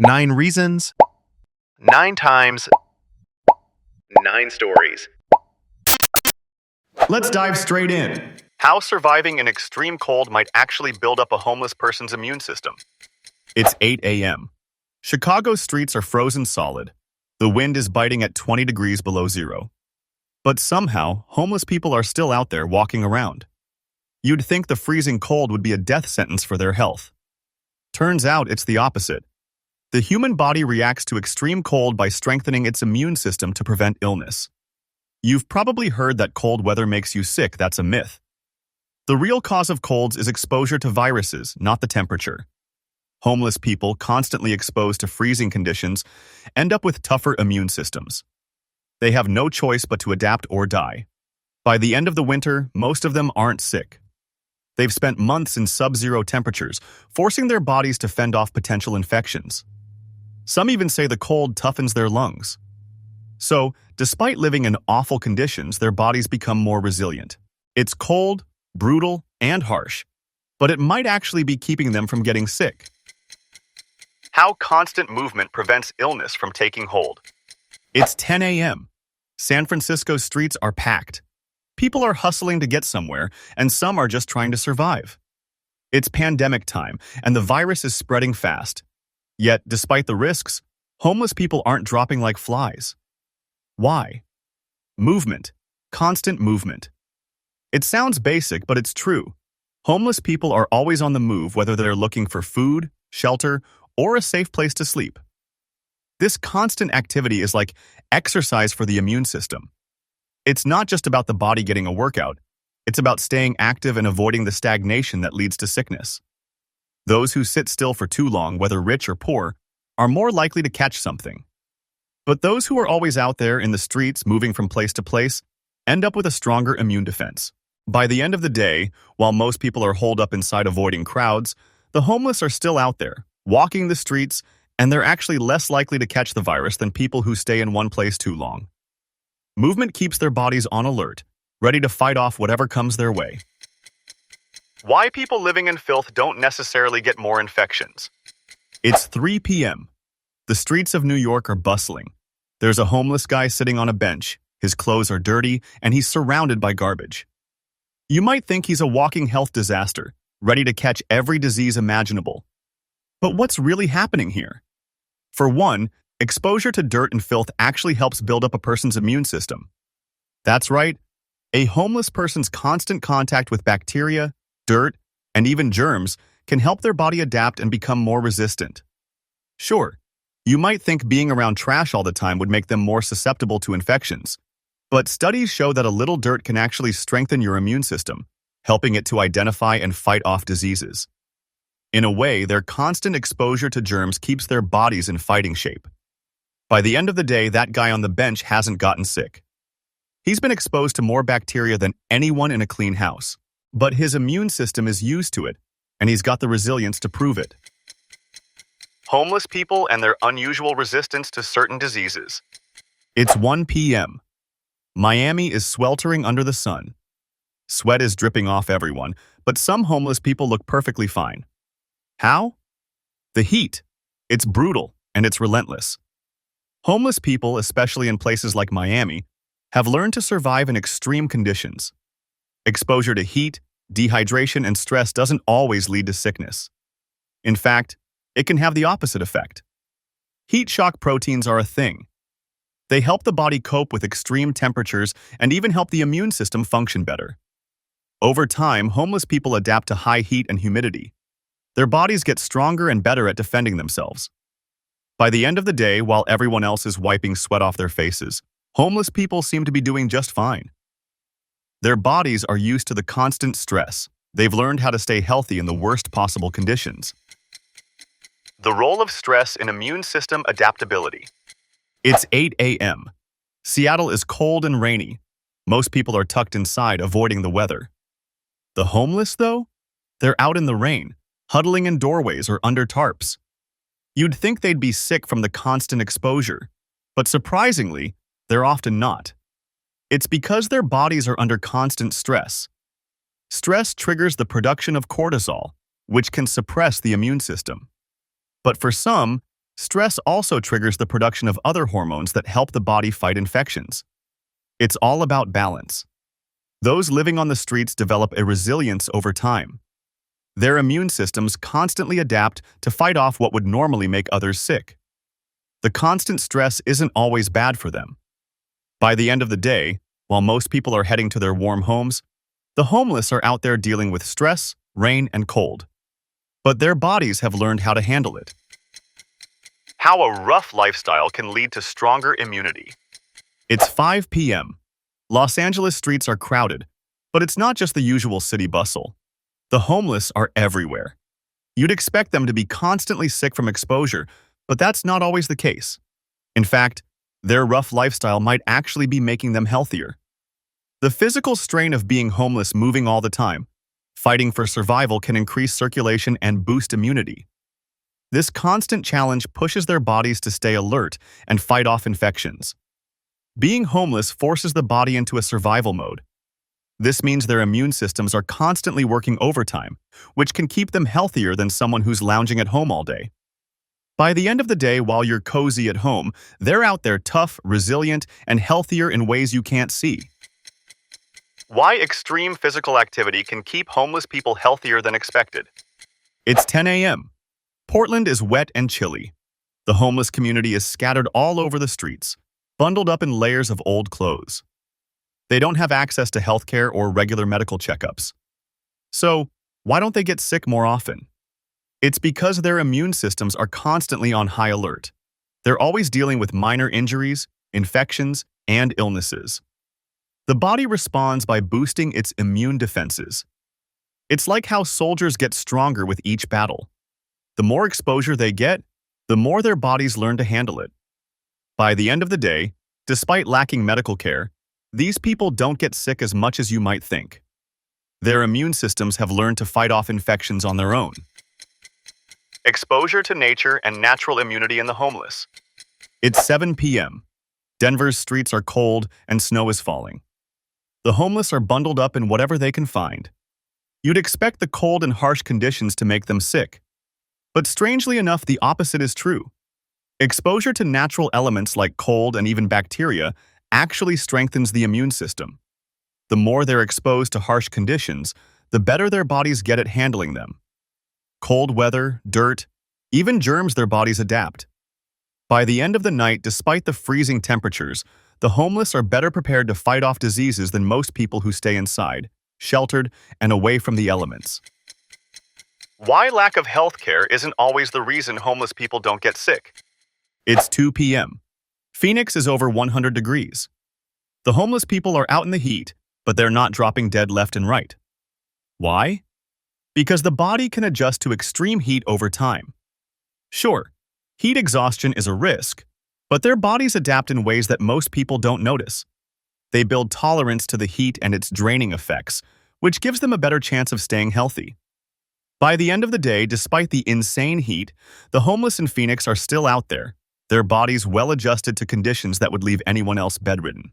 9 reasons, 9 times, 9 stories. Let's dive straight in. How surviving in extreme cold might actually build up a homeless person's immune system. It's 8 a.m. Chicago's streets are frozen solid. The wind is biting at 20 degrees below zero. But somehow, homeless people are still out there walking around. You'd think the freezing cold would be a death sentence for their health. Turns out it's the opposite. The human body reacts to extreme cold by strengthening its immune system to prevent illness. You've probably heard that cold weather makes you sick. That's a myth. The real cause of colds is exposure to viruses, not the temperature. Homeless people, constantly exposed to freezing conditions, end up with tougher immune systems. They have no choice but to adapt or die. By the end of the winter, most of them aren't sick. They've spent months in sub-zero temperatures, forcing their bodies to fend off potential infections. Some even say the cold toughens their lungs. So, despite living in awful conditions, their bodies become more resilient. It's cold, brutal, and harsh, but it might actually be keeping them from getting sick. How constant movement prevents illness from taking hold. It's 10 a.m. San Francisco's streets are packed. People are hustling to get somewhere, and some are just trying to survive. It's pandemic time, and the virus is spreading fast. Yet, despite the risks, homeless people aren't dropping like flies. Why? Movement. Constant movement. It sounds basic, but it's true. Homeless people are always on the move, whether they're looking for food, shelter, or a safe place to sleep. This constant activity is like exercise for the immune system. It's not just about the body getting a workout. It's about staying active and avoiding the stagnation that leads to sickness. Those who sit still for too long, whether rich or poor, are more likely to catch something. But those who are always out there in the streets, moving from place to place, end up with a stronger immune defense. By the end of the day, while most people are holed up inside avoiding crowds, the homeless are still out there, walking the streets, and they're actually less likely to catch the virus than people who stay in one place too long. Movement keeps their bodies on alert, ready to fight off whatever comes their way. Why people living in filth don't necessarily get more infections. It's 3 p.m. The streets of New York are bustling. There's a homeless guy sitting on a bench. His clothes are dirty, and he's surrounded by garbage. You might think he's a walking health disaster, ready to catch every disease imaginable. But what's really happening here? For one, exposure to dirt and filth actually helps build up a person's immune system. That's right. A homeless person's constant contact with bacteria, dirt, and even germs can help their body adapt and become more resistant. Sure, you might think being around trash all the time would make them more susceptible to infections, but studies show that a little dirt can actually strengthen your immune system, helping it to identify and fight off diseases. In a way, their constant exposure to germs keeps their bodies in fighting shape. By the end of the day, that guy on the bench hasn't gotten sick. He's been exposed to more bacteria than anyone in a clean house. But his immune system is used to it, and he's got the resilience to prove it. Homeless people and their unusual resistance to certain diseases. It's 1 p.m. Miami is sweltering under the sun. Sweat is dripping off everyone, but some homeless people look perfectly fine. How? The heat. It's brutal, and it's relentless. Homeless people, especially in places like Miami, have learned to survive in extreme conditions. Exposure to heat, dehydration, and stress doesn't always lead to sickness. In fact, it can have the opposite effect. Heat shock proteins are a thing. They help the body cope with extreme temperatures and even help the immune system function better. Over time, homeless people adapt to high heat and humidity. Their bodies get stronger and better at defending themselves. By the end of the day, while everyone else is wiping sweat off their faces, homeless people seem to be doing just fine. Their bodies are used to the constant stress. They've learned how to stay healthy in the worst possible conditions. The role of stress in immune system adaptability. It's 8 a.m. Seattle is cold and rainy. Most people are tucked inside, avoiding the weather. The homeless, though? They're out in the rain, huddling in doorways or under tarps. You'd think they'd be sick from the constant exposure, but surprisingly, they're often not. It's because their bodies are under constant stress. Stress triggers the production of cortisol, which can suppress the immune system. But for some, Stress also triggers the production of other hormones that help the body fight infections. It's all about balance. Those living on the streets develop a resilience over time. Their immune systems constantly adapt to fight off what would normally make others sick. The constant stress isn't always bad for them. By the end of the day, while most people are heading to their warm homes, the homeless are out there dealing with stress, rain, and cold. But their bodies have learned how to handle it. How a rough lifestyle can lead to stronger immunity. It's 5 p.m. Los Angeles streets are crowded, but it's not just the usual city bustle. The homeless are everywhere. You'd expect them to be constantly sick from exposure, but that's not always the case. In fact, their rough lifestyle might actually be making them healthier. The physical strain of being homeless moving all the time, fighting for survival can increase circulation and boost immunity. This constant challenge pushes their bodies to stay alert and fight off infections. Being homeless forces the body into a survival mode. This means their immune systems are constantly working overtime, which can keep them healthier than someone who's lounging at home all day. By the end of the day, while you're cozy at home, they're out there tough, resilient, and healthier in ways you can't see. Why extreme physical activity can keep homeless people healthier than expected. It's 10 a.m. Portland is wet and chilly. The homeless community is scattered all over the streets, bundled up in layers of old clothes. They don't have access to healthcare or regular medical checkups. So, why don't they get sick more often? It's because their immune systems are constantly on high alert. They're always dealing with minor injuries, infections, and illnesses. The body responds by boosting its immune defenses. It's like how soldiers get stronger with each battle. The more exposure they get, the more their bodies learn to handle it. By the end of the day, despite lacking medical care, these people don't get sick as much as you might think. Their immune systems have learned to fight off infections on their own. Exposure to nature and natural immunity in the homeless. It's 7 p.m. Denver's streets are cold and snow is falling. The homeless are bundled up in whatever they can find. You'd expect the cold and harsh conditions to make them sick. But strangely enough, the opposite is true. Exposure to natural elements like cold and even bacteria actually strengthens the immune system. The more they're exposed to harsh conditions, the better their bodies get at handling them. Cold weather, dirt, even germs their bodies adapt. By the end of the night, despite the freezing temperatures, the homeless are better prepared to fight off diseases than most people who stay inside, sheltered, and away from the elements. Why lack of health care isn't always the reason homeless people don't get sick. It's 2 p.m. Phoenix is over 100 degrees. The homeless people are out in the heat, but they're not dropping dead left and right. Why? Because the body can adjust to extreme heat over time. Sure, heat exhaustion is a risk, but their bodies adapt in ways that most people don't notice. They build tolerance to the heat and its draining effects, which gives them a better chance of staying healthy. By the end of the day, despite the insane heat, the homeless in Phoenix are still out there, their bodies well adjusted to conditions that would leave anyone else bedridden.